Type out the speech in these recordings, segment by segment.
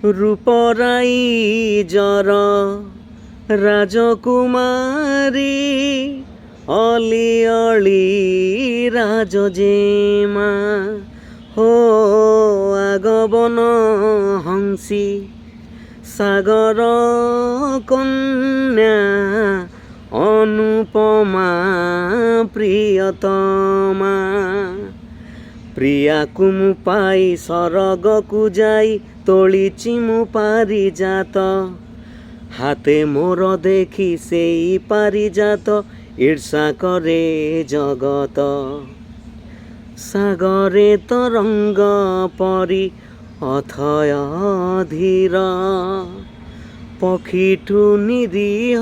রূপরাই জর রাজকুমারী অলি অলি রাজজেমা হো আগবন হংসী সাগর কন্যা অনুপমা প্রিয়তমা ପ୍ରିୟାକୁ ମୁଁ ପାଇ ସରଗକୁ ଯାଇ ତୋଳିଛି ମୁଁ ପାରିଜାତ ହାତେ ମୋର ଦେଖି ସେଇ ପାରିଜାତ ଈର୍ଷା କରେ ଜଗତ ସାଗରେ ତରଙ୍ଗ ପରି ଅଥୟ ଧୀର ପକ୍ଷୀଠୁ ନିରୀହ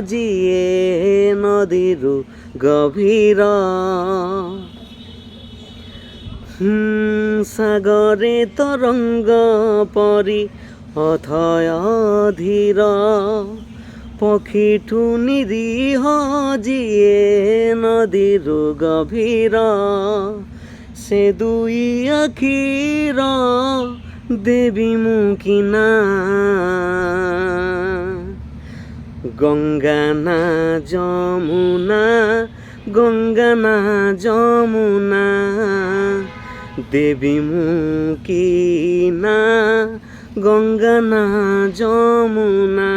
ଯିଏ ନଦୀରୁ ଗଭୀର সাগরে তরঙ্গ পরি অথয় ধীর পক্ষীঠু নিরীহ যিয়ে নদীরু গভীর সে দুই আখির দেবী মুখিনা গঙ্গা না যমুনা গঙ্গা না যমুনা দেবী মুখিনা গঙ্গা না যমুনা।